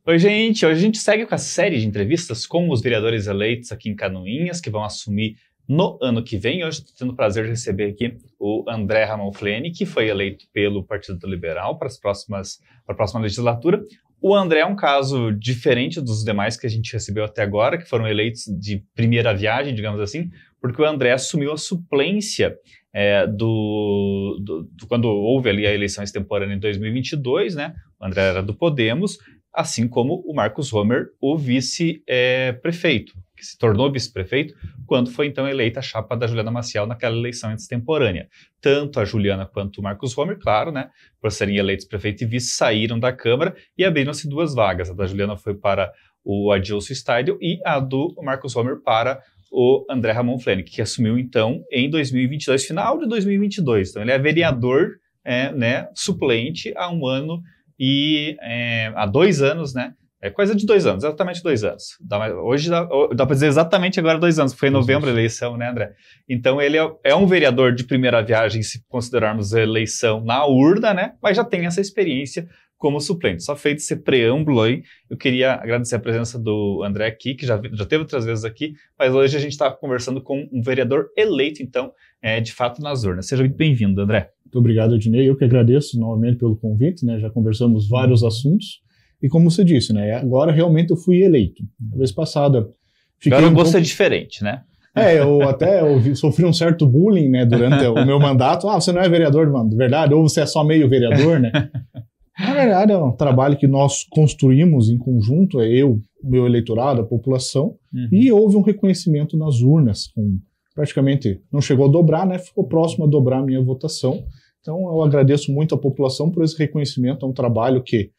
Oi, gente! Hoje a gente segue com a série de entrevistas com os vereadores eleitos aqui em Canoinhas, que vão assumir no ano que vem. Hoje estou tendo o prazer de receber aqui o André Ramon Fleury, que foi eleito pelo Partido Liberal para a próxima legislatura. O André é um caso diferente dos demais que a gente recebeu até agora, que foram eleitos de primeira viagem, digamos assim, porque o André assumiu a suplência quando houve ali a eleição extemporânea em 2022, né? O André era do Podemos, assim como o Marcos Romer, o vice-prefeito, que se tornou vice-prefeito quando foi então eleita a chapa da Juliana Maciel naquela eleição extemporânea. Tanto a Juliana quanto o Marcos Romer, claro, né, por serem eleitos prefeito e vice, saíram da Câmara e abriram-se duas vagas. A da Juliana foi para o Adilson Steidl e a do Marcos Romer para o André Ramon Fleury, que assumiu então em 2022, final de 2022. Então ele é vereador suplente há um ano e há 2 anos, né? É coisa de 2 anos, exatamente 2 anos. Hoje dá para dizer exatamente agora 2 anos, porque foi em novembro a eleição, né, André? Então ele é um vereador de primeira viagem, se considerarmos a eleição na urna, né? Mas já tem essa experiência como suplente. Só feito esse preâmbulo aí, eu queria agradecer a presença do André aqui, que já teve outras vezes aqui, mas hoje a gente está conversando com um vereador eleito, então, de fato, nas urnas. Seja muito bem-vindo, André. Muito obrigado, Ednei. Eu que agradeço novamente pelo convite, né? Já conversamos vários assuntos. E como você disse, né? Agora realmente eu fui eleito. Na vez passada... Agora o gosto é diferente, né? Eu sofri um certo bullying, né, durante o meu mandato. Você não é vereador, mano, de verdade? Ou você é só meio vereador, né? Na verdade, é um trabalho que nós construímos em conjunto, eu, o meu eleitorado, a população, e houve um reconhecimento nas urnas, praticamente não chegou a dobrar, né? Ficou próximo a dobrar a minha votação. Então, eu agradeço muito à população por esse reconhecimento. É um trabalho que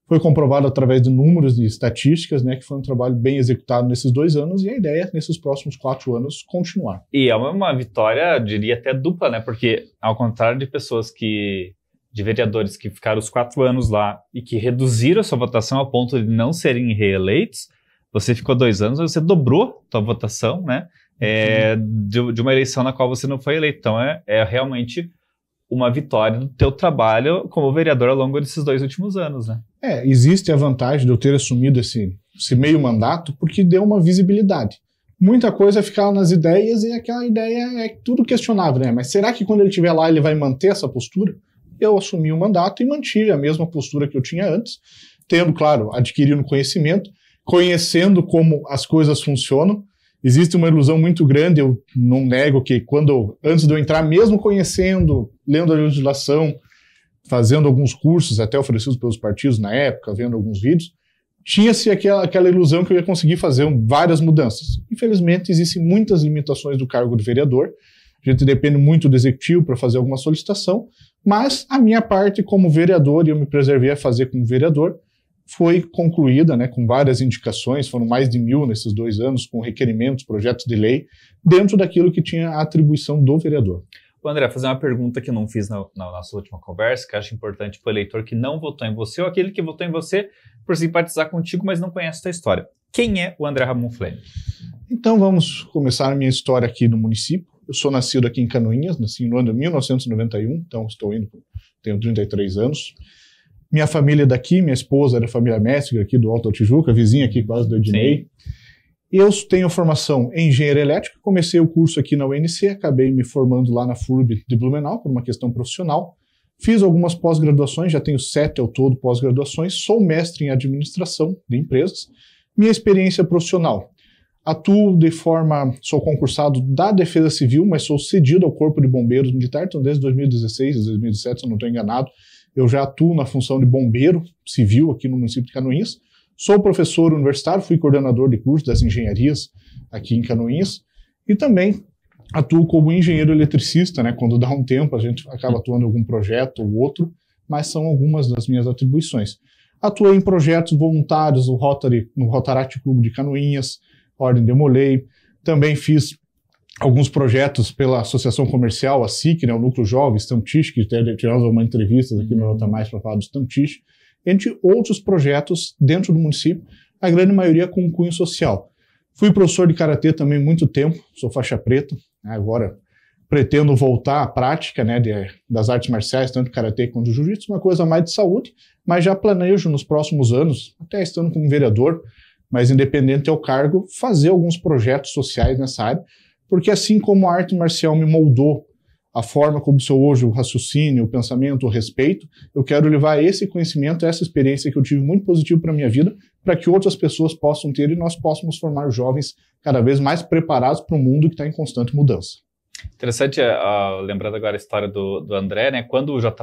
foi comprovado através de números e estatísticas, né, que foi um trabalho bem executado nesses 2 anos, e a ideia é, nesses próximos 4 anos, continuar. E é uma vitória, eu diria até dupla, né, porque ao contrário de de vereadores que ficaram os 4 anos lá e que reduziram a sua votação ao ponto de não serem reeleitos, você ficou 2 anos, você dobrou a sua votação, né, de uma eleição na qual você não foi eleito. Então é realmente uma vitória do teu trabalho como vereador ao longo desses 2 últimos anos, né? Existe a vantagem de eu ter assumido esse meio mandato porque deu uma visibilidade. Muita coisa ficava nas ideias e aquela ideia é tudo questionável, né? Mas será que quando ele estiver lá ele vai manter essa postura? Eu assumi o mandato e mantive a mesma postura que eu tinha antes, tendo, claro, adquirido conhecimento, conhecendo como as coisas funcionam. Existe uma ilusão muito grande, eu não nego que antes de eu entrar, mesmo conhecendo, lendo a legislação, fazendo alguns cursos, até oferecidos pelos partidos na época, vendo alguns vídeos, tinha-se aquela ilusão que eu ia conseguir fazer várias mudanças. Infelizmente, existem muitas limitações do cargo de vereador, a gente depende muito do executivo para fazer alguma solicitação, mas a minha parte como vereador, e eu me preservei a fazer como vereador, foi concluída, né, com várias indicações, foram mais de 1.000 nesses 2 anos, com requerimentos, projetos de lei, dentro daquilo que tinha a atribuição do vereador. André, fazer uma pergunta que eu não fiz na nossa última conversa, que eu acho importante para o eleitor que não votou em você, ou aquele que votou em você por simpatizar contigo, mas não conhece a tua história. Quem é o André Ramon Fleury? Então vamos começar a minha história aqui no município. Eu sou nascido aqui em Canoinhas, nasci no ano de 1991, então tenho 33 anos. Minha família é daqui, minha esposa é da família Messiger, aqui do Alto da Tijuca, vizinha aqui quase do Ednei. Eu tenho formação em engenharia elétrica, comecei o curso aqui na UNC, acabei me formando lá na FURB de Blumenau, por uma questão profissional. Fiz algumas pós-graduações, já tenho 7 ao todo pós-graduações, sou mestre em administração de empresas. Minha experiência profissional: sou concursado da Defesa Civil, mas sou cedido ao Corpo de Bombeiros Militar, então desde 2016, 2017, se eu não estou enganado, eu já atuo na função de bombeiro civil aqui no município de Canoinhas. Sou professor universitário, fui coordenador de curso das engenharias aqui em Canoinhas e também atuo como engenheiro eletricista, né? Quando dá um tempo a gente acaba atuando em algum projeto ou outro, mas são algumas das minhas atribuições. Atuei em projetos voluntários no Rotaract Clube de Canoinhas, Ordem de Molay, também fiz alguns projetos pela Associação Comercial, a SIC, né, o Núcleo Jovem, Stamptich, que tivemos uma entrevista aqui no Nota Mais para falar do Stamptich, entre outros projetos dentro do município, a grande maioria com cunho social. Fui professor de karatê também muito tempo, sou faixa preta, agora pretendo voltar à prática, né, das artes marciais, tanto karatê quanto jiu-jitsu, uma coisa mais de saúde, mas já planejo nos próximos anos, até estando como vereador, mas independente ao cargo, fazer alguns projetos sociais nessa área, porque assim como a arte marcial me moldou a forma como sou hoje, o raciocínio, o pensamento, o respeito, eu quero levar esse conhecimento, essa experiência que eu tive muito positivo para a minha vida, para que outras pessoas possam ter e nós possamos formar jovens cada vez mais preparados para um mundo que está em constante mudança. Interessante, lembrando agora a história do André, né? Quando o J+,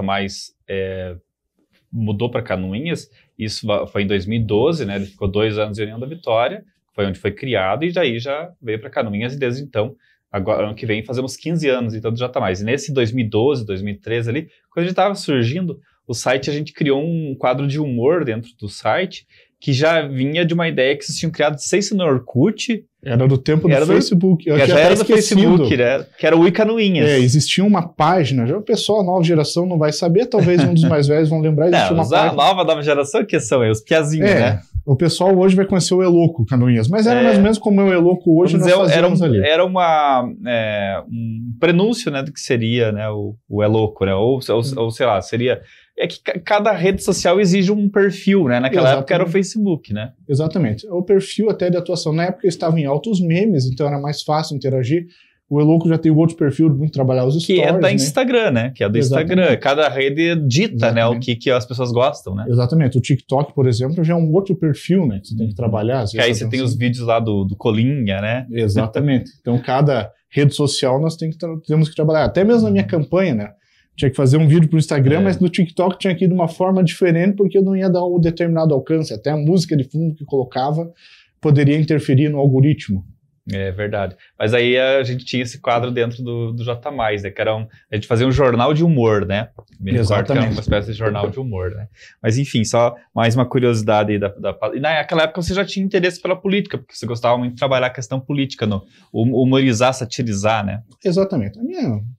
mudou para Canoinhas, isso foi em 2012, né? Ele ficou 2 anos em União da Vitória, foi onde foi criado, e daí já veio para Canoinhas, e desde então, agora, ano que vem, fazemos 15 anos, então, do J+. E nesse 2012, 2013 ali, quando ele estava surgindo, o site, a gente criou um quadro de humor dentro do site, que já vinha de uma ideia que vocês tinham criado, não sei se no Orkut. Era do tempo do Facebook. Já era do Facebook, né? Que era o Canoinhas. Existia uma página, já o pessoal, a nova geração não vai saber, talvez um dos mais velhos vão lembrar, existia uma página. A nova geração, que são os piazinhos, né? O pessoal hoje vai conhecer o Eloco, Canoinhas, mas era mais ou menos como o Eloco hoje nós fazíamos ali. Era um prenúncio, né, do que seria, né, o Eloco, né, ou sei lá, seria... É que cada rede social exige um perfil, né? Naquela época era o Facebook, né? Exatamente. O perfil até de atuação. Na época estavam em altos memes, então era mais fácil interagir. O Eloco já tem outro perfil, muito trabalhar os stories, que é da Instagram, né? Que é do Instagram. Cada rede dita, né? O que as pessoas gostam, né? Exatamente. O TikTok, por exemplo, já é um outro perfil, né? Que você tem que trabalhar. Que aí você tem os vídeos lá do Colinha, né? Exatamente. Então, cada rede social nós temos que trabalhar. Até mesmo na minha campanha, né? Tinha que fazer um vídeo pro Instagram, mas no TikTok tinha que ir de uma forma diferente, porque eu não ia dar um determinado alcance. Até a música de fundo que colocava poderia interferir no algoritmo. É verdade. Mas aí a gente tinha esse quadro dentro do J+, né? Que era a gente fazia um jornal de humor, né? Exatamente. Que era uma espécie de jornal de humor, né? Mas enfim, só mais uma curiosidade aí E naquela época você já tinha interesse pela política, porque você gostava muito de trabalhar a questão política, humorizar, satirizar, né? Exatamente.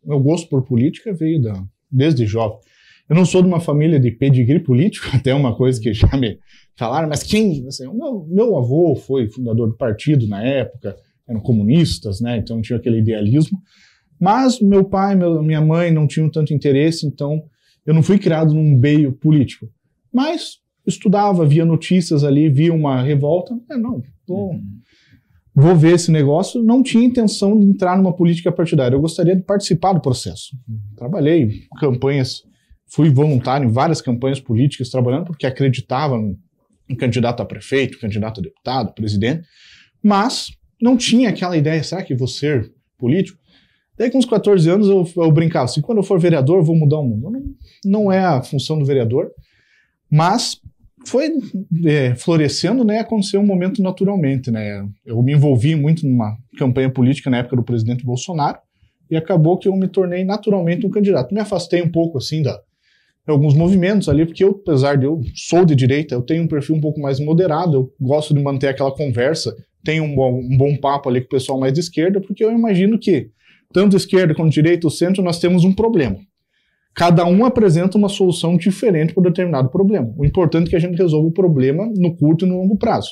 Meu gosto por política veio desde jovem. Eu não sou de uma família de pedigree político, até uma coisa que já me falaram, mas quem? Assim, meu avô foi fundador do partido na época, eram comunistas, né? Então tinha aquele idealismo. Mas meu pai, minha mãe não tinham tanto interesse, então eu não fui criado num meio político. Mas estudava, via notícias ali, via uma revolta. Vou ver esse negócio. Não tinha intenção de entrar numa política partidária. Eu gostaria de participar do processo. Trabalhei em campanhas, fui voluntário em várias campanhas políticas, trabalhando porque acreditava em candidato a prefeito, candidato a deputado, presidente. Mas não tinha aquela ideia, será que vou ser político? Daí com uns 14 anos eu brincava assim, quando eu for vereador eu vou mudar o mundo. Não é a função do vereador, mas foi florescendo, né, aconteceu um momento naturalmente, né, eu me envolvi muito numa campanha política na época do presidente Bolsonaro e acabou que eu me tornei naturalmente um candidato. Me afastei um pouco assim de alguns movimentos ali, porque apesar de eu sou de direita, eu tenho um perfil um pouco mais moderado, eu gosto de manter aquela conversa, tenho um bom papo ali com o pessoal mais de esquerda, porque eu imagino que tanto esquerda como direita, o centro, nós temos um problema. Cada um apresenta uma solução diferente para um determinado problema. O importante é que a gente resolva o problema no curto e no longo prazo.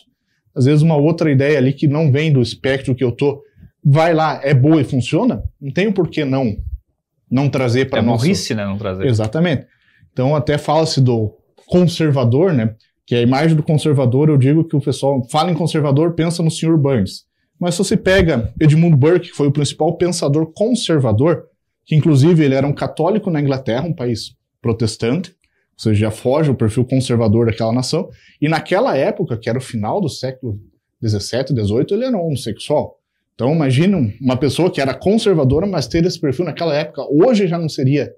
Às vezes uma outra ideia ali que não vem do espectro que eu tô, vai lá, é boa e funciona, não tem por que não trazer para nós. É burrice, né, não trazer. Exatamente. Então até fala-se do conservador, né, que a imagem do conservador, eu digo que o pessoal fala em conservador, pensa no Sr. Burns. Mas se você pega Edmund Burke, que foi o principal pensador conservador, que inclusive ele era um católico na Inglaterra, um país protestante, ou seja, já foge o perfil conservador daquela nação, e naquela época, que era o final do século XVII, XVIII, ele era um homossexual. Então imagina uma pessoa que era conservadora, mas ter esse perfil naquela época, hoje já não seria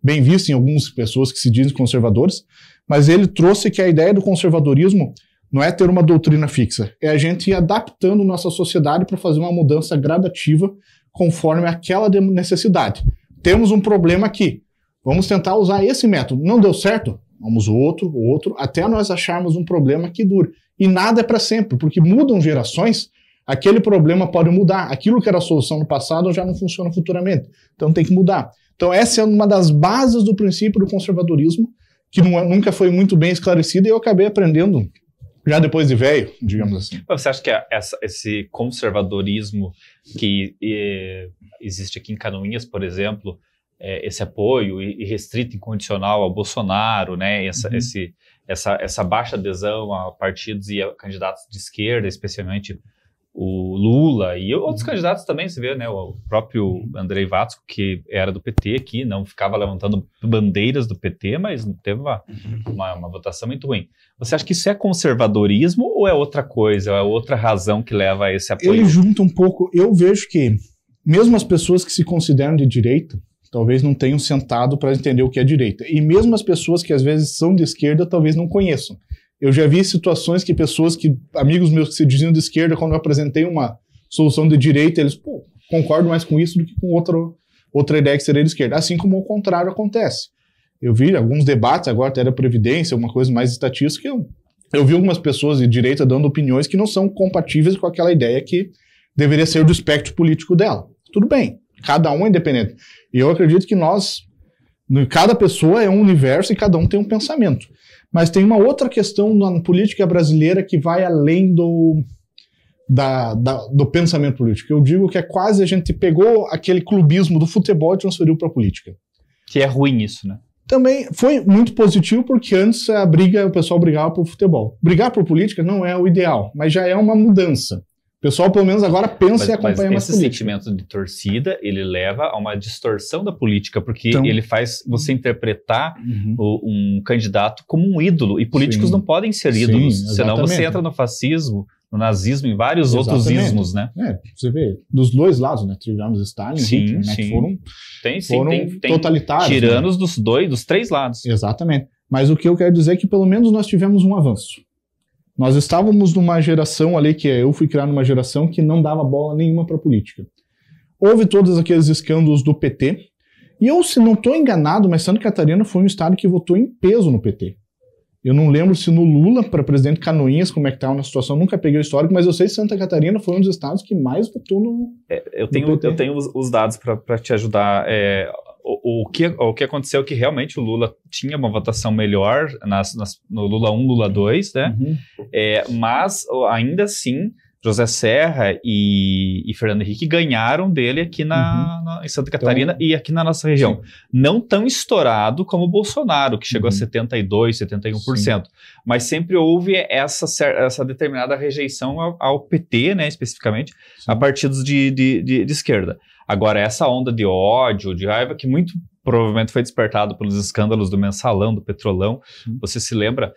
bem visto em algumas pessoas que se dizem conservadores, mas ele trouxe que a ideia do conservadorismo não é ter uma doutrina fixa, é a gente ir adaptando nossa sociedade para fazer uma mudança gradativa conforme aquela necessidade. Temos um problema aqui, vamos tentar usar esse método. Não deu certo? Vamos o outro, até nós acharmos um problema que dure. E nada é para sempre, porque mudam gerações, aquele problema pode mudar. Aquilo que era a solução no passado já não funciona futuramente. Então tem que mudar. Então essa é uma das bases do princípio do conservadorismo, que nunca foi muito bem esclarecida e eu acabei aprendendo já depois de velho, digamos assim. Você acha que esse conservadorismo que existe aqui em Canoinhas, por exemplo, esse apoio irrestrito, incondicional ao Bolsonaro, né, essa baixa adesão a partidos e a candidatos de esquerda, especialmente o Lula e outros candidatos também, você vê, né, o próprio Andrei Václav, que era do PT aqui, não ficava levantando bandeiras do PT, mas teve uma votação muito ruim. Você acha que isso é conservadorismo ou é outra coisa, é outra razão que leva a esse apoio? Ele junta um pouco, eu vejo que mesmo as pessoas que se consideram de direita, talvez não tenham sentado para entender o que é direita, e mesmo as pessoas que às vezes são de esquerda, talvez não conheçam. Eu já vi situações que amigos meus que se diziam de esquerda, quando eu apresentei uma solução de direita, eles, concordo mais com isso do que com outra ideia que seria de esquerda. Assim como o contrário acontece. Eu vi alguns debates, agora até da Previdência, uma coisa mais estatística, eu vi algumas pessoas de direita dando opiniões que não são compatíveis com aquela ideia que deveria ser do espectro político dela. Tudo bem, cada um é independente. E eu acredito que cada pessoa é um universo e cada um tem um pensamento. Mas tem uma outra questão na política brasileira que vai além do pensamento político. Eu digo que é quase a gente pegou aquele clubismo do futebol e transferiu para a política. Que é ruim isso, né? Também foi muito positivo o pessoal brigava por futebol. Brigar por política não é o ideal, mas já é uma mudança. O pessoal, pelo menos, agora pensa e acompanha mais política. Esse sentimento de torcida, ele leva a uma distorção da política, porque ele faz você interpretar um candidato como um ídolo, e políticos não podem ser ídolos, senão você entra no fascismo, no nazismo, em vários outros ismos, né? Você vê, dos dois lados, né? Tivemos Stalin, Hitler, né? Que foram totalitários. Tiranos, né? dos três lados. Exatamente. Mas o que eu quero dizer é que pelo menos nós tivemos um avanço. Nós estávamos numa geração ali, eu fui criar numa geração que não dava bola nenhuma para política. Houve todos aqueles escândalos do PT, e eu, se não estou enganado, mas Santa Catarina foi um estado que votou em peso no PT. Eu não lembro se no Lula, para presidente Canoinhas, como é que estava na situação, nunca peguei o histórico, mas eu sei que Santa Catarina foi um dos estados que mais votou no PT. Eu tenho os dados para te ajudar. O que aconteceu é que realmente o Lula tinha uma votação melhor no Lula 1, Lula 2, né? Mas ainda assim, José Serra e Fernando Henrique ganharam dele aqui em Santa Catarina e aqui na nossa região. Sim. Não tão estourado como o Bolsonaro, que chegou a 72%, 71%. Sim. Mas sempre houve essa determinada rejeição ao PT, né, especificamente, a partidos de esquerda. Agora, essa onda de ódio, de raiva, que muito provavelmente foi despertado pelos escândalos do Mensalão, do Petrolão. Você se lembra?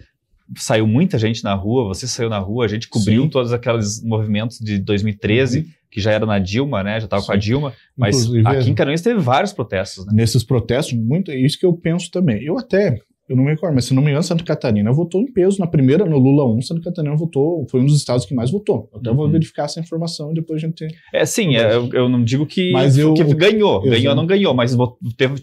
Saiu muita gente na rua, você saiu na rua, a gente cobriu todos aqueles movimentos de 2013, que já era na Dilma, né? Já estava com a Dilma, mas inclusive, aqui em Canoinhas teve vários protestos, né? Nesses protestos, isso que eu penso também. Eu não me recordo, mas se não me engano, Santa Catarina votou em peso. No Lula 1, Santa Catarina foi um dos estados que mais votou. Eu até vou verificar essa informação e depois a gente... Eu não digo que ganhou. Ganhou ou não ganhou, mas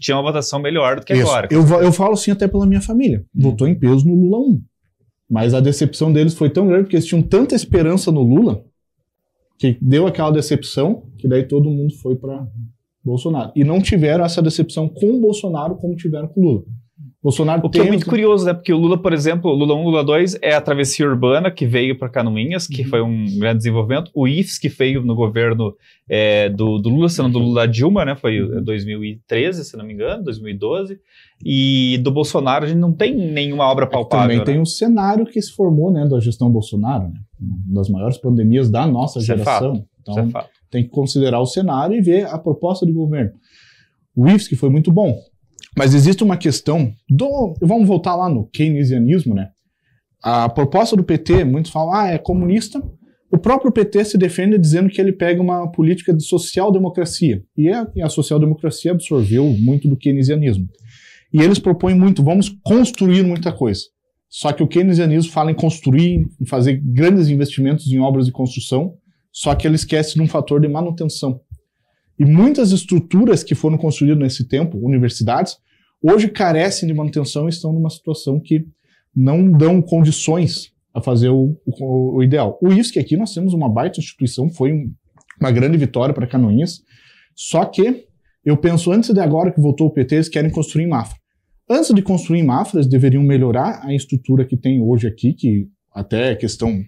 tinha uma votação melhor do que agora. Eu falo assim até pela minha família. Votou em peso no Lula 1. Mas a decepção deles foi tão grande, porque eles tinham tanta esperança no Lula, que deu aquela decepção, que daí todo mundo foi para Bolsonaro. E não tiveram essa decepção com o Bolsonaro como tiveram com o Lula. O que é muito curioso, né? Porque o Lula, por exemplo, o Lula 1, Lula 2 é a travessia urbana que veio para Canoinhas, que foi um grande desenvolvimento. O IFES, que veio no governo do Lula, sendo do Lula Dilma, né? Foi 2013, se não me engano, 2012. E do Bolsonaro a gente não tem nenhuma obra palpável. Também tem um cenário que se formou, né, da gestão Bolsonaro, né? Uma das maiores pandemias da nossa geração. Então tem que considerar o cenário e ver a proposta de governo. O IFES, que foi muito bom. Mas existe uma questão vamos voltar lá no keynesianismo, né? A proposta do PT, muitos falam, é comunista. O próprio PT se defende dizendo que ele pega uma política de social-democracia. E a social-democracia absorveu muito do keynesianismo. E eles propõem muito, vamos construir muita coisa. Só que o keynesianismo fala em construir, em fazer grandes investimentos em obras de construção, só que ele esquece de um fator de manutenção. E muitas estruturas que foram construídas nesse tempo, universidades, hoje carecem de manutenção e estão numa situação que não dão condições a fazer o ideal. O IFSC aqui nós temos uma baita instituição, foi uma grande vitória para Canoinhas, só que eu penso, antes de agora que voltou o PT, eles querem construir em Mafra. Antes de construir em Mafra, eles deveriam melhorar a estrutura que tem hoje aqui, que até é questão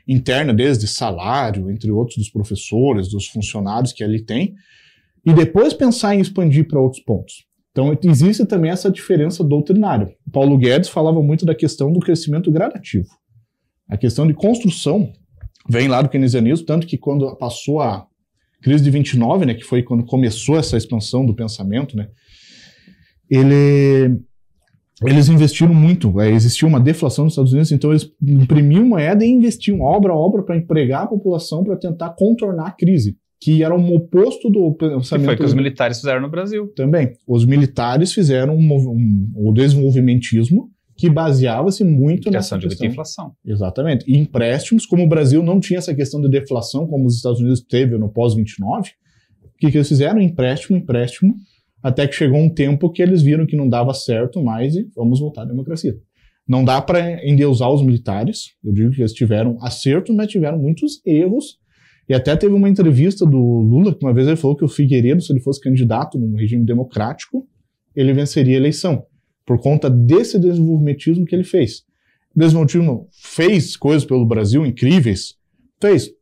interna deles, de salário, entre outros, dos professores, dos funcionários que ali tem, e depois pensar em expandir para outros pontos. Então, existe também essa diferença doutrinária. O Paulo Guedes falava muito da questão do crescimento gradativo. A questão de construção vem lá do keynesianismo, tanto que quando passou a crise de 29, né, que foi quando começou essa expansão do pensamento, né, eles investiram muito. Existia uma deflação nos Estados Unidos, então eles imprimiam moeda e investiam obra a obra para empregar a população para tentar contornar a crise, que era um oposto do pensamento... Que foi o que os militares fizeram no Brasil. Também. Os militares fizeram o desenvolvimentismo, que baseava-se muito nessa questão de inflação. Exatamente. E empréstimos, como o Brasil não tinha essa questão de deflação, como os Estados Unidos teve no pós-29, o que eles fizeram? Empréstimo, até que chegou um tempo que eles viram que não dava certo mais e vamos voltar à democracia. Não dá para endeusar os militares, eu digo que eles tiveram acertos, mas tiveram muitos erros. E até teve uma entrevista do Lula, que uma vez ele falou que o Figueiredo, se ele fosse candidato num regime democrático, ele venceria a eleição, por conta desse desenvolvimentismo que ele fez. O desenvolvimentismo fez coisas pelo Brasil incríveis,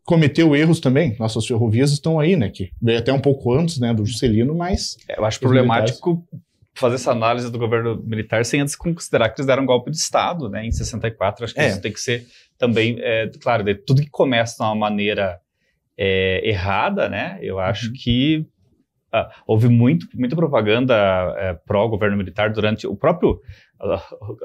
cometeu erros também. Nossas ferrovias estão aí, né, que veio até um pouco antes, né, do Juscelino, mas... Eu acho problemático fazer essa análise do governo militar sem antes considerar que eles deram um golpe de Estado, né, em 64. Acho que isso tem que ser também, claro, tudo que começa de uma maneira errada, né, eu acho que houve muita propaganda pró-governo militar durante o próprio...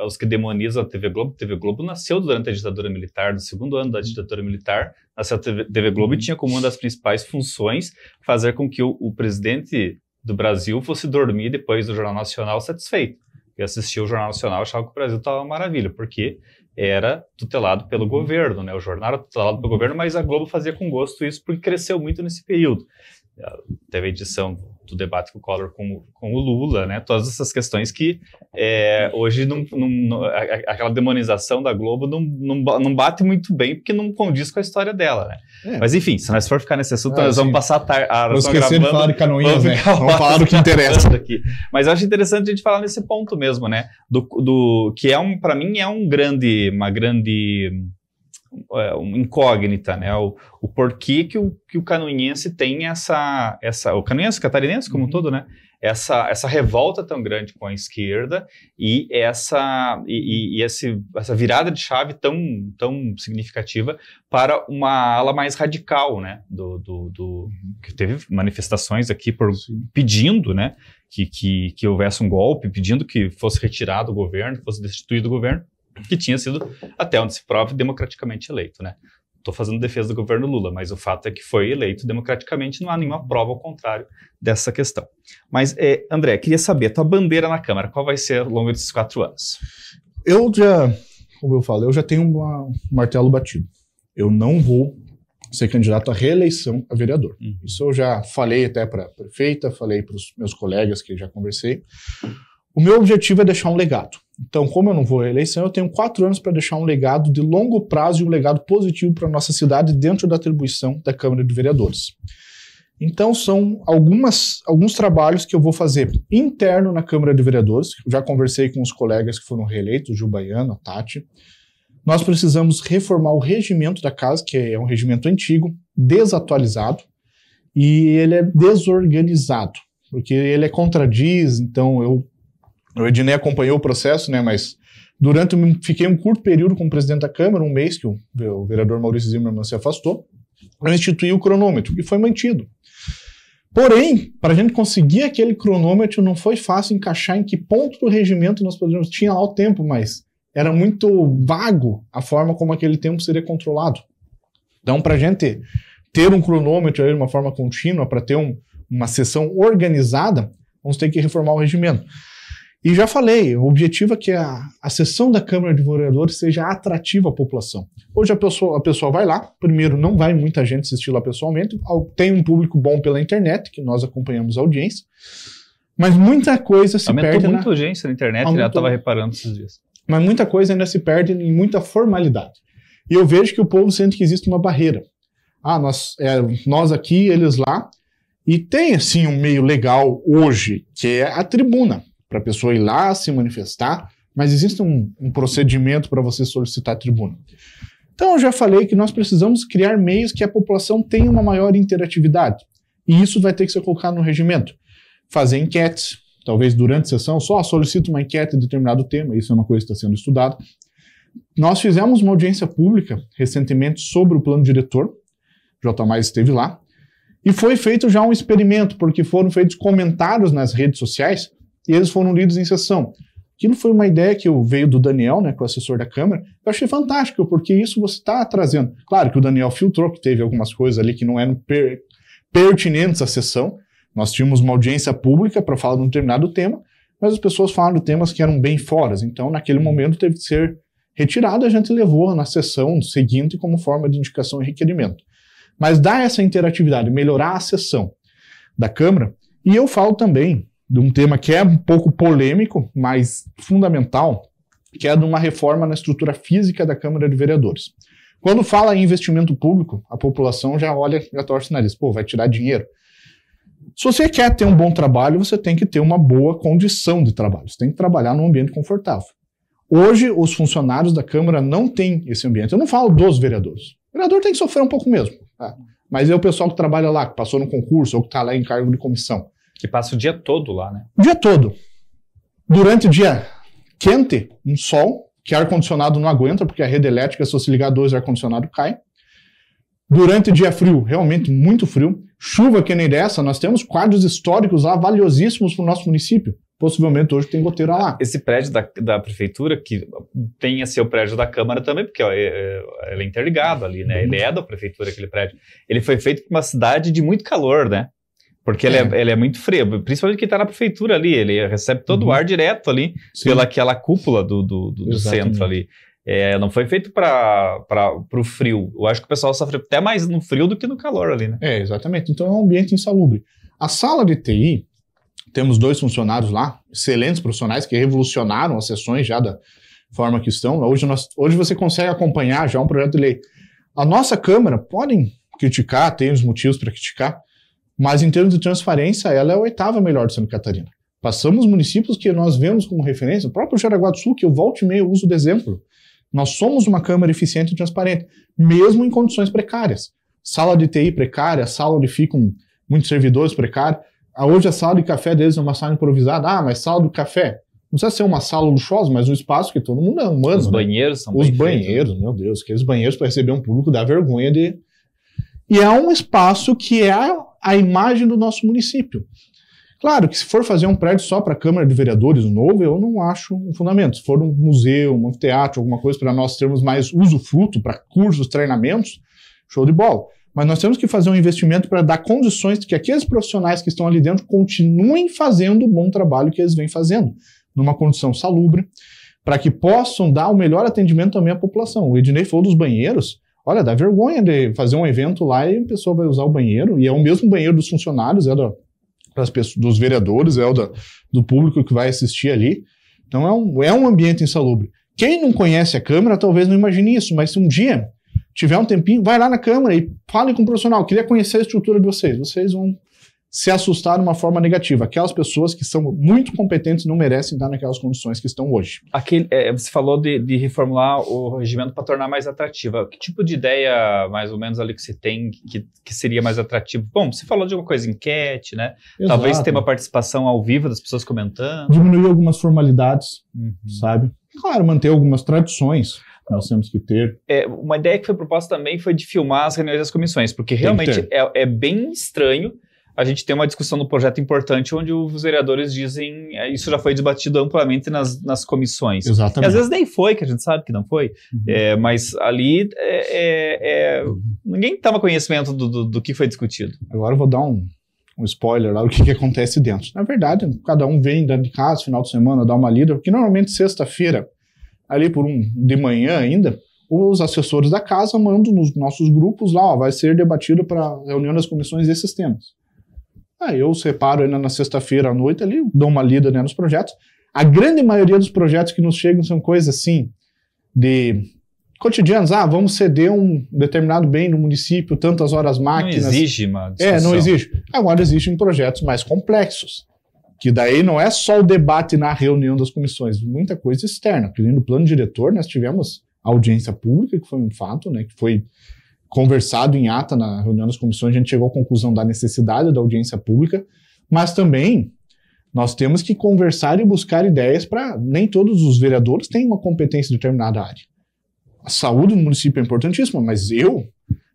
os que demonizam a TV Globo nasceu durante a ditadura militar, no segundo ano da ditadura militar, nasceu a TV Globo e tinha como uma das principais funções fazer com que o presidente do Brasil fosse dormir depois do Jornal Nacional satisfeito. E assistia o Jornal Nacional e achava que o Brasil estava uma maravilha, porque era tutelado pelo governo, né? O jornal era tutelado pelo governo, mas a Globo fazia com gosto isso porque cresceu muito nesse período. Teve a edição do debate com o Collor com o Lula, né? Todas essas questões que hoje aquela demonização da Globo não bate muito bem porque não condiz com a história dela, né? Mas enfim, se nós for ficar nesse assunto, nós vamos passar a Vou esquecer de falar de Canoinhas, né? Vamos falar do que interessa aqui. Mas eu acho interessante a gente falar nesse ponto mesmo, né? Que para mim é uma grande incógnita, né? O porquê que o canoinhense tem o canoinhense catarinense como um todo, né? Essa revolta tão grande com a esquerda e essa virada de chave tão significativa para uma ala mais radical, né? Que teve manifestações aqui pedindo, né? Que houvesse um golpe, pedindo que fosse retirado o governo, que fosse destituído o governo, que tinha sido, até onde se prove, democraticamente eleito, né? Estou fazendo defesa do governo Lula, mas o fato é que foi eleito democraticamente, não há nenhuma prova ao contrário dessa questão. Mas, André, queria saber, a tua bandeira na Câmara, qual vai ser ao longo desses 4 anos? Como eu falo, eu já tenho um martelo batido. Eu não vou ser candidato à reeleição a vereador. Isso eu já falei até para a prefeita, falei para os meus colegas que já conversei. O meu objetivo é deixar um legado. Então, como eu não vou à eleição, eu tenho 4 anos para deixar um legado de longo prazo e um legado positivo para a nossa cidade dentro da atribuição da Câmara de Vereadores. Então, são alguns trabalhos que eu vou fazer interno na Câmara de Vereadores. Já conversei com os colegas que foram reeleitos, o Gil Baiano, a Tati. Nós precisamos reformar o regimento da casa, que é um regimento antigo, desatualizado, e ele é desorganizado, porque ele contradiz, então o Ednei acompanhou o processo, né, mas fiquei um curto período como presidente da Câmara, um mês que o vereador Maurício Zimmermann se afastou, eu instituí o cronômetro, e foi mantido. Porém, para a gente conseguir aquele cronômetro, não foi fácil encaixar em que ponto do regimento nós podíamos. Tinha lá o tempo, mas era muito vago a forma como aquele tempo seria controlado. Então, para a gente ter um cronômetro de uma forma contínua, para ter uma sessão organizada, vamos ter que reformar o regimento. E já falei, o objetivo é que a sessão da Câmara de Vereadores seja atrativa à população. Hoje a pessoa vai lá, primeiro não vai muita gente assistir lá pessoalmente, tem um público bom pela internet, que nós acompanhamos a audiência, mas muita coisa se perde... Aumentou muito a audiência na internet, já estava reparando esses dias. Mas muita coisa ainda se perde em muita formalidade. E eu vejo que o povo sente que existe uma barreira. Nós aqui, eles lá, e tem assim um meio legal hoje, que é a tribuna, para a pessoa ir lá se manifestar, mas existe um procedimento para você solicitar a tribuna. Então eu já falei que nós precisamos criar meios que a população tenha uma maior interatividade, e isso vai ter que ser colocado no regimento. Fazer enquetes, talvez durante a sessão, só solicita uma enquete em determinado tema, isso é uma coisa que está sendo estudada. Nós fizemos uma audiência pública recentemente sobre o plano diretor, o J. esteve lá, e foi feito já um experimento, porque foram feitos comentários nas redes sociais e eles foram lidos em sessão. Aquilo foi uma ideia que veio do Daniel, né, que é o assessor da Câmara. Eu achei fantástico, porque isso você está trazendo. Claro que o Daniel filtrou, que teve algumas coisas ali que não eram pertinentes à sessão. Nós tínhamos uma audiência pública para falar de um determinado tema, mas as pessoas falaram de temas que eram bem fora. Então, naquele momento, teve que ser retirado, a gente levou na sessão seguinte como forma de indicação e requerimento. Mas dá essa interatividade, melhorar a sessão da Câmara. E eu falo também de um tema que é um pouco polêmico, mas fundamental, que é de uma reforma na estrutura física da Câmara de Vereadores. Quando fala em investimento público, a população já olha, já torce o nariz, pô, vai tirar dinheiro. Se você quer ter um bom trabalho, você tem que ter uma boa condição de trabalho, você tem que trabalhar num ambiente confortável. Hoje, os funcionários da Câmara não têm esse ambiente. Eu não falo dos vereadores. O vereador tem que sofrer um pouco mesmo, tá? Mas é o pessoal que trabalha lá, que passou no concurso ou que está lá em cargo de comissão. Que passa o dia todo lá, né? O dia todo. Durante o dia quente, um sol, que ar-condicionado não aguenta, porque a rede elétrica, se você ligar 2, o ar-condicionado cai. Durante o dia frio, realmente muito frio. Chuva que nem dessa, nós temos quadros históricos lá valiosíssimos para o nosso município. Possivelmente hoje tem goteira lá. Esse prédio da prefeitura, que tem a ser o prédio da Câmara também, porque ó, ele é interligado ali, né? Ele é da prefeitura, aquele prédio. Ele foi feito para uma cidade de muito calor, né? Porque ele é muito frio, principalmente quem está na prefeitura ali, ele recebe todo o ar direto ali, pela aquela cúpula do centro ali. Não foi feito para o frio. Eu acho que o pessoal sofre até mais no frio do que no calor ali, né? Exatamente. Então é um ambiente insalubre. A sala de TI, temos 2 funcionários lá, excelentes profissionais, que revolucionaram as sessões já da forma que estão. Hoje você consegue acompanhar já um projeto de lei. A nossa Câmara, podem criticar, tem os motivos para criticar, mas em termos de transparência, ela é a 8ª melhor de Santa Catarina. Passamos municípios que nós vemos como referência, o próprio Jaraguá do Sul, que eu volto e meio uso de exemplo. Nós somos uma Câmara eficiente e transparente, mesmo em condições precárias. Sala de TI precária, sala onde ficam muitos servidores precários. Hoje a sala de café deles é uma sala improvisada. Mas sala do café, não precisa ser uma sala luxuosa, mas um espaço que todo mundo é humano. Os banheiros são Os banheiros, feitos. Meu Deus, aqueles banheiros para receber um público dá vergonha de... E é um espaço que é a imagem do nosso município. Claro que se for fazer um prédio só para a Câmara de Vereadores novo, eu não acho um fundamento. Se for um museu, um teatro, alguma coisa para nós termos mais usufruto para cursos, treinamentos, show de bola. Mas nós temos que fazer um investimento para dar condições de que aqueles profissionais que estão ali dentro continuem fazendo o bom trabalho que eles vêm fazendo, numa condição salubre, para que possam dar o melhor atendimento também à população. O Ednei falou dos banheiros. Olha, dá vergonha de fazer um evento lá e a pessoa vai usar o banheiro, e é o mesmo banheiro dos funcionários, dos vereadores, do público que vai assistir ali. Então é um ambiente insalubre. Quem não conhece a Câmara talvez não imagine isso, mas se um dia tiver um tempinho, vai lá na Câmara e fale com o profissional. Queria conhecer a estrutura de vocês. Vocês vão se assustar de uma forma negativa. Aquelas pessoas que são muito competentes não merecem estar naquelas condições que estão hoje. Você falou de reformular o regimento para tornar mais atrativa. Que tipo de ideia, mais ou menos, ali que você tem que seria mais atrativo? Bom, você falou de alguma coisa, enquete, né? Exato. Talvez ter uma participação ao vivo das pessoas comentando. Diminuir algumas formalidades, sabe? Claro, manter algumas tradições. Nós temos que ter. Uma ideia que foi proposta também foi de filmar as reuniões das comissões, porque realmente é bem estranho a gente ter uma discussão do projeto importante onde os vereadores dizem, isso já foi debatido amplamente nas comissões. Exatamente. E às vezes nem foi, que a gente sabe que não foi, mas ali ninguém toma conhecimento do que foi discutido. Agora eu vou dar um spoiler lá do que acontece dentro. Na verdade, cada um vem dentro de casa, final de semana, dá uma lida, porque normalmente sexta-feira, ali de manhã ainda, os assessores da casa mandam nos nossos grupos lá, vai ser debatido para a reunião das comissões desses temas. Aí eu separo ainda na sexta-feira à noite ali, dou uma lida, né, nos projetos. A grande maioria dos projetos que nos chegam são coisas assim, de cotidianos. Vamos ceder um determinado bem no município, tantas horas máquinas. Não exige uma discussão. Não exige. Agora existem projetos mais complexos, que daí não é só o debate na reunião das comissões, muita coisa externa. Porque no plano diretor nós tivemos audiência pública, que foi um fato, né, que foi conversado em ata na reunião das comissões, a gente chegou à conclusão da necessidade da audiência pública, mas também Nós temos que conversar e buscar ideias para... Nem todos os vereadores têm uma competência em determinada área. A saúde no município é importantíssima, mas eu,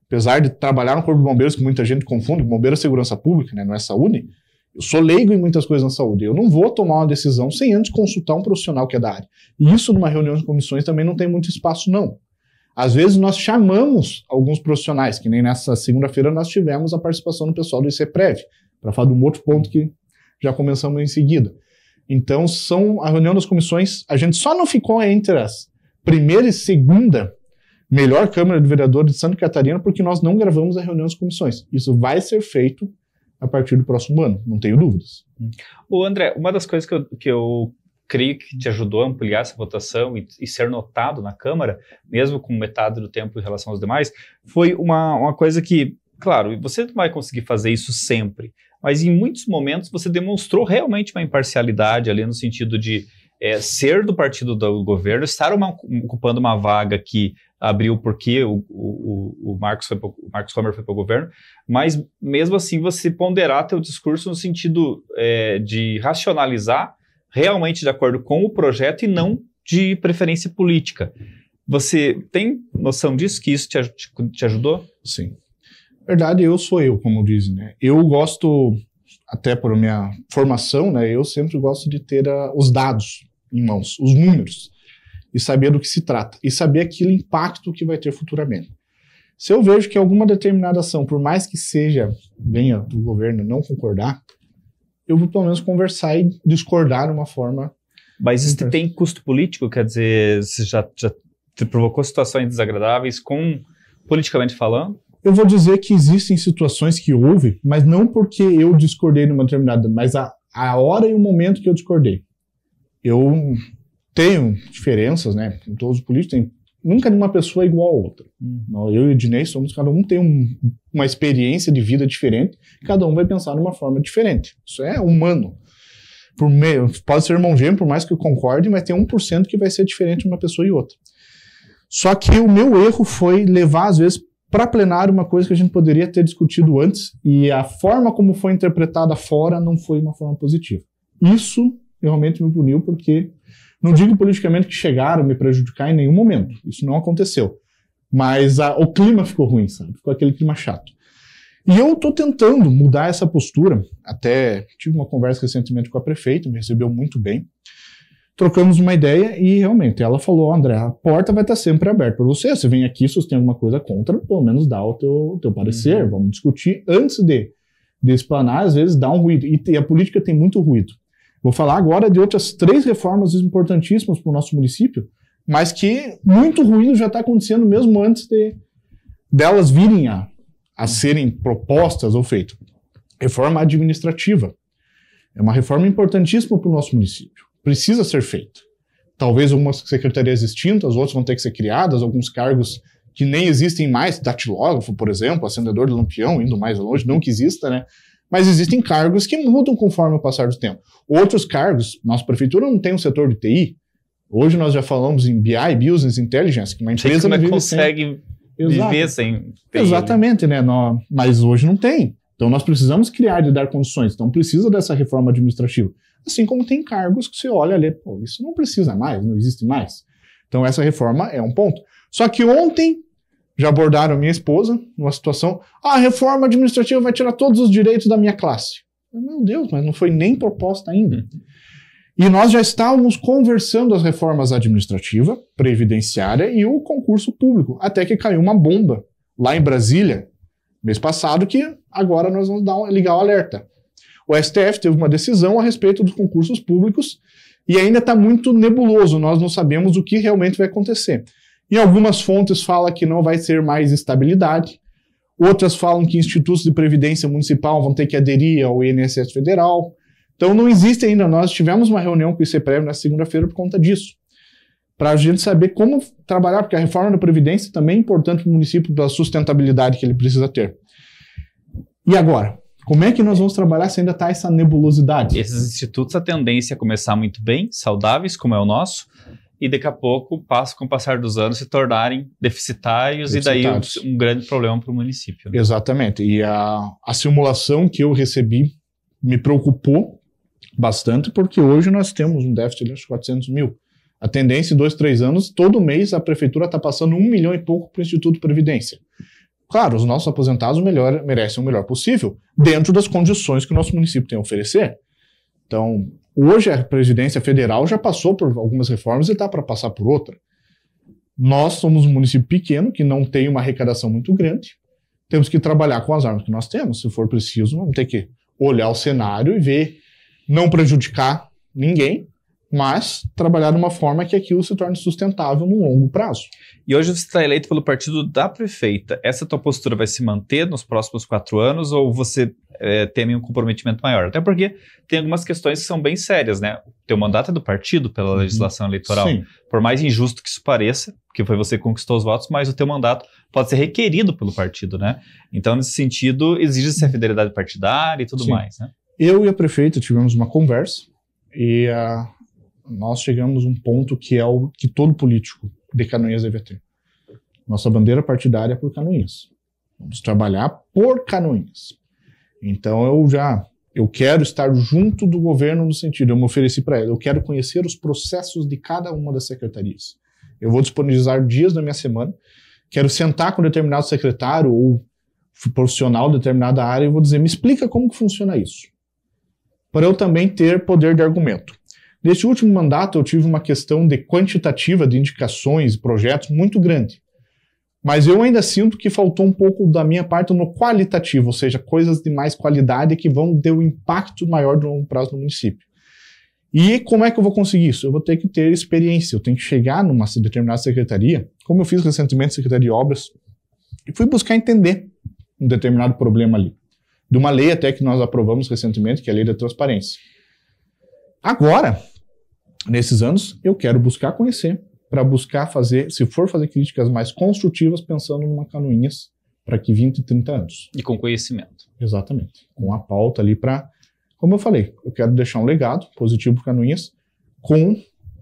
apesar de trabalhar no Corpo de Bombeiros, que muita gente confunde, bombeiro é segurança pública, né, não é saúde, eu sou leigo em muitas coisas na saúde. Eu não vou tomar uma decisão sem antes consultar um profissional que é da área. E isso, numa reunião de comissões, também não tem muito espaço, não. Às vezes nós chamamos alguns profissionais, que nem nessa segunda-feira nós tivemos a participação do pessoal do ICPREV, para falar de um outro ponto que já começamos em seguida. Então, a reunião das comissões, a gente só não ficou entre as primeira e segunda melhor Câmara de Vereadores de Santa Catarina porque nós não gravamos a reunião das comissões. Isso vai ser feito a partir do próximo ano, não tenho dúvidas. Ô André, uma das coisas que eu creio que te ajudou a ampliar essa votação e ser notado na Câmara, mesmo com metade do tempo em relação aos demais, foi uma coisa que, claro, você não vai conseguir fazer isso sempre, mas em muitos momentos você demonstrou realmente uma imparcialidade ali no sentido de ser do partido do governo, estar ocupando uma vaga que abriu porque o Marcos Homer foi para o governo, mas mesmo assim você ponderar teu discurso no sentido de racionalizar realmente de acordo com o projeto e não de preferência política. Você tem noção disso, que isso te ajudou? Sim. Verdade, eu sou eu, como dizem, né? Eu gosto, até por minha formação, né? Eu sempre gosto de ter os dados em mãos, os números, e saber do que se trata, e saber aquele impacto que vai ter futuramente. Se eu vejo que alguma determinada ação, por mais que venha do governo não concordar, eu vou pelo menos conversar e discordar de uma forma... Mas isso tem custo político? Quer dizer, você já te provocou situações desagradáveis politicamente falando? Eu vou dizer que existem situações que houve, mas não porque eu discordei numa determinada, mas a hora e o momento que eu discordei. Eu tenho diferenças, né? Com todos os políticos, nunca uma pessoa é igual a outra. Eu e o Ednei cada um tem uma experiência de vida diferente, cada um vai pensar de uma forma diferente. Isso é humano. Pode ser irmão gêmeo, por mais que eu concorde, mas tem 1% que vai ser diferente de uma pessoa e outra. Só que o meu erro foi levar, às vezes, para plenário uma coisa que a gente poderia ter discutido antes, e a forma como foi interpretada fora não foi uma forma positiva. Isso realmente me puniu, porque não digo politicamente que chegaram a me prejudicar em nenhum momento, isso não aconteceu, mas o clima ficou ruim, sabe? Ficou aquele clima chato. E eu estou tentando mudar essa postura, até tive uma conversa recentemente com a prefeita, me recebeu muito bem, trocamos uma ideia e realmente ela falou: André, a porta vai estar sempre aberta para você vem aqui, se você tem alguma coisa contra, pelo menos dá o teu parecer, vamos discutir antes de explanar, às vezes dá um ruído, e a política tem muito ruído. Vou falar agora de outras 3 reformas importantíssimas para o nosso município, mas que muito ruído já está acontecendo mesmo antes delas virem a serem propostas ou feitas. Reforma administrativa. É uma reforma importantíssima para o nosso município. Precisa ser feita. Talvez algumas secretarias extintas, outras vão ter que ser criadas, alguns cargos que nem existem mais, datilógrafo, por exemplo, acendedor de lampião, indo mais longe, não que exista, né? Mas existem cargos que mudam conforme o passar do tempo. Outros cargos, nossa prefeitura não tem um setor de TI. Hoje nós já falamos em BI, Business Intelligence, que uma empresa não consegue viver sem TI. Exatamente, né? Mas hoje não tem. Então nós precisamos criar e dar condições. Então precisa dessa reforma administrativa. Assim como tem cargos que você olha ali, pô, isso não precisa mais, não existe mais. Então essa reforma é um ponto. Só que ontem já abordaram a minha esposa numa situação: a reforma administrativa vai tirar todos os direitos da minha classe. Meu Deus, mas não foi nem proposta ainda. E nós já estávamos conversando as reformas administrativa, previdenciária e o concurso público, até que caiu uma bomba lá em Brasília, mês passado, que agora nós vamos ligar o alerta. O STF teve uma decisão a respeito dos concursos públicos e ainda está muito nebuloso, nós não sabemos o que realmente vai acontecer. Em algumas fontes fala que não vai ter mais estabilidade, outras falam que institutos de previdência municipal vão ter que aderir ao INSS federal. Então não existe ainda. Nós tivemos uma reunião com o ICPREV na segunda-feira por conta disso, para a gente saber como trabalhar, porque a reforma da previdência também é importante para o município, pela sustentabilidade que ele precisa ter. E agora? Como é que nós vamos trabalhar se ainda está essa nebulosidade? Esses institutos, a tendência é começar muito bem, saudáveis, como é o nosso, e daqui a pouco, com o passar dos anos, se tornarem deficitários. E daí um grande problema para o município. Né? Exatamente. E a simulação que eu recebi me preocupou Bastante, porque hoje nós temos um déficit de 400 mil. A tendência em 2, 3 anos, todo mês a prefeitura está passando 1 milhão e pouco para o Instituto de Previdência. Claro, os nossos aposentados merecem o melhor possível, dentro das condições que o nosso município tem a oferecer. Então, hoje a Previdência Federal já passou por algumas reformas e está para passar por outra. Nós somos um município pequeno, que não tem uma arrecadação muito grande. Temos que trabalhar com as armas que nós temos. Se for preciso, vamos ter que olhar o cenário e ver, não prejudicar ninguém, mas trabalhar de uma forma que aquilo se torne sustentável no longo prazo. E hoje você está eleito pelo partido da prefeita. Essa tua postura vai se manter nos próximos 4 anos ou você teme um comprometimento maior? Até porque tem algumas questões que são bem sérias, né? O teu mandato é do partido pela legislação eleitoral. Sim. Por mais injusto que isso pareça, porque foi você que conquistou os votos, mas o teu mandato pode ser requerido pelo partido, né? Então, nesse sentido, exige-se a fidelidade partidária e tudo mais, né? Eu e a prefeita tivemos uma conversa e nós chegamos a um ponto que é o que todo político de Canoinhas deve ter. Nossa bandeira partidária é por Canoinhas. Vamos trabalhar por Canoinhas. Então eu quero estar junto do governo no sentido, eu me ofereci para ela, eu quero conhecer os processos de cada uma das secretarias. Eu vou disponibilizar dias da minha semana, quero sentar com determinado secretário ou profissional de determinada área e vou dizer, me explica como que funciona isso. Para eu também ter poder de argumento. Neste último mandato, eu tive uma questão de quantitativa de indicações e projetos muito grande. Mas eu ainda sinto que faltou um pouco da minha parte no qualitativo, ou seja, coisas de mais qualidade que vão ter um impacto maior de longo prazo no município. E como é que eu vou conseguir isso? Eu vou ter que ter experiência, eu tenho que chegar numa determinada secretaria, como eu fiz recentemente Secretaria de Obras, e fui buscar entender um determinado problema ali. De uma lei até que nós aprovamos recentemente, que é a Lei da Transparência. Agora, nesses anos, eu quero buscar conhecer, para buscar fazer, se for fazer críticas mais construtivas, pensando numa Canoinhas para que 20, 30 anos. E com conhecimento. Exatamente. Com a pauta ali para, como eu falei, eu quero deixar um legado positivo para Canoinhas, com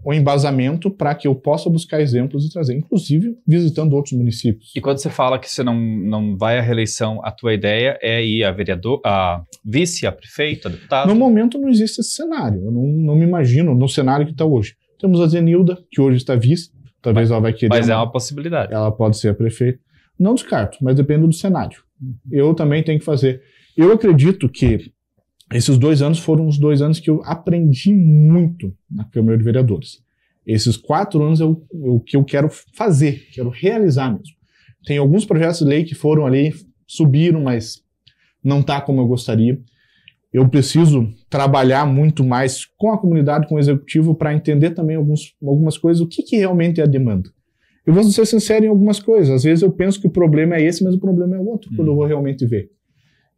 o embasamento para que eu possa buscar exemplos e trazer, inclusive visitando outros municípios. E quando você fala que você não vai à reeleição, a tua ideia é ir a vereador, a vice, a prefeito, a deputado? No momento não existe esse cenário, eu não me imagino no cenário que está hoje. Temos a Zenilda, que hoje está vice, talvez ela vai querer... Mas é uma possibilidade. Ela pode ser a prefeita. Não descarto, mas depende do cenário. Eu também tenho que fazer... Eu acredito que esses 2 anos foram os 2 anos que eu aprendi muito na Câmara de Vereadores. Esses 4 anos é o que eu quero fazer, quero realizar mesmo. Tem alguns projetos de lei que foram ali, subiram, mas não está como eu gostaria. Eu preciso trabalhar muito mais com a comunidade, com o executivo, para entender também algumas coisas, o que realmente é a demanda. Eu vou ser sincero em algumas coisas. Às vezes eu penso que o problema é esse, mas o problema é outro, quando eu vou realmente ver.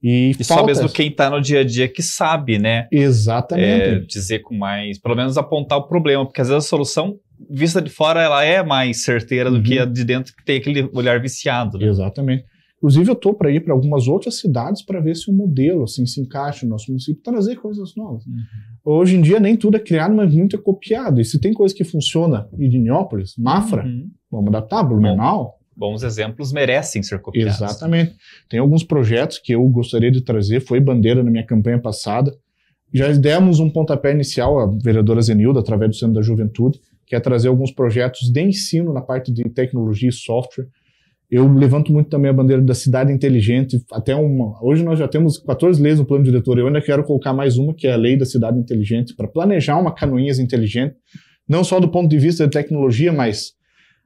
E só mesmo quem está no dia a dia que sabe, né? Exatamente. Dizer com mais, pelo menos apontar o problema, porque às vezes a solução, vista de fora, ela é mais certeira do que a de dentro, que tem aquele olhar viciado. Né? Exatamente. Inclusive, eu estou para ir para algumas outras cidades para ver se o modelo assim, se encaixa no nosso município, trazer coisas novas. Hoje em dia, nem tudo é criado, mas muito é copiado. E se tem coisa que funciona em Divinópolis, Mafra, vamos adaptar, Blumenau. Bons exemplos merecem ser copiados. Exatamente. Tem alguns projetos que eu gostaria de trazer, foi bandeira na minha campanha passada. Já demos um pontapé inicial, a vereadora Zenilda, através do Centro da Juventude, que é trazer alguns projetos de ensino na parte de tecnologia e software. Eu levanto muito também a bandeira da cidade inteligente, hoje nós já temos 14 leis no plano diretor, eu ainda quero colocar mais uma, que é a lei da cidade inteligente, para planejar uma Canoinhas inteligente, não só do ponto de vista de tecnologia, mas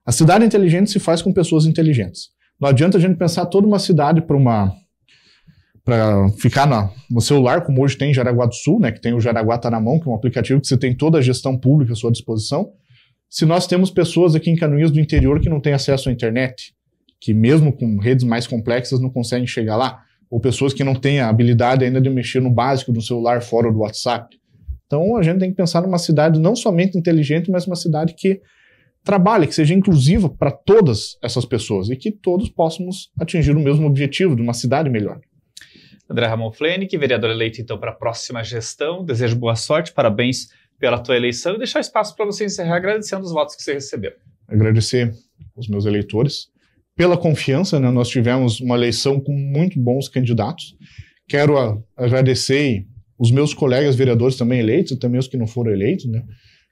a cidade inteligente se faz com pessoas inteligentes. Não adianta a gente pensar toda uma cidade para ficar no celular, como hoje tem em Jaraguá do Sul, né, que tem o Jaraguá Tá Na Mão, que é um aplicativo que você tem toda a gestão pública à sua disposição, se nós temos pessoas aqui em Canoinhas do interior que não têm acesso à internet, que mesmo com redes mais complexas não conseguem chegar lá, ou pessoas que não têm a habilidade ainda de mexer no básico do celular fora do WhatsApp. Então a gente tem que pensar numa cidade não somente inteligente, mas uma cidade que trabalhe, que seja inclusiva para todas essas pessoas e que todos possamos atingir o mesmo objetivo de uma cidade melhor. André Ramon Flenick, vereador eleito então para a próxima gestão, desejo boa sorte, parabéns pela tua eleição e deixar espaço para você encerrar agradecendo os votos que você recebeu. Agradecer aos meus eleitores pela confiança, né? Nós tivemos uma eleição com muito bons candidatos. Quero agradecer e os meus colegas vereadores também eleitos, e também os que não foram eleitos, né?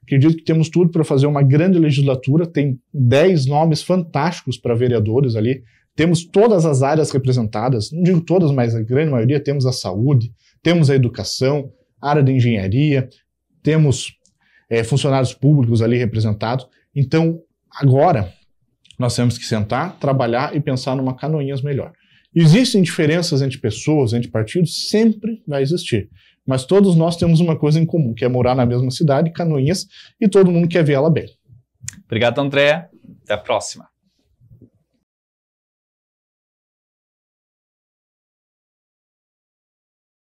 Acredito que temos tudo para fazer uma grande legislatura, tem 10 nomes fantásticos para vereadores ali, temos todas as áreas representadas, não digo todas, mas a grande maioria, temos a saúde, temos a educação, a área de engenharia, temos funcionários públicos ali representados. Então, agora, nós temos que sentar, trabalhar e pensar numa Canoinhas melhor. Existem diferenças entre pessoas, entre partidos, sempre vai existir. Mas todos nós temos uma coisa em comum, que é morar na mesma cidade, Canoinhas, e todo mundo quer ver ela bem. Obrigado, André. Até a próxima.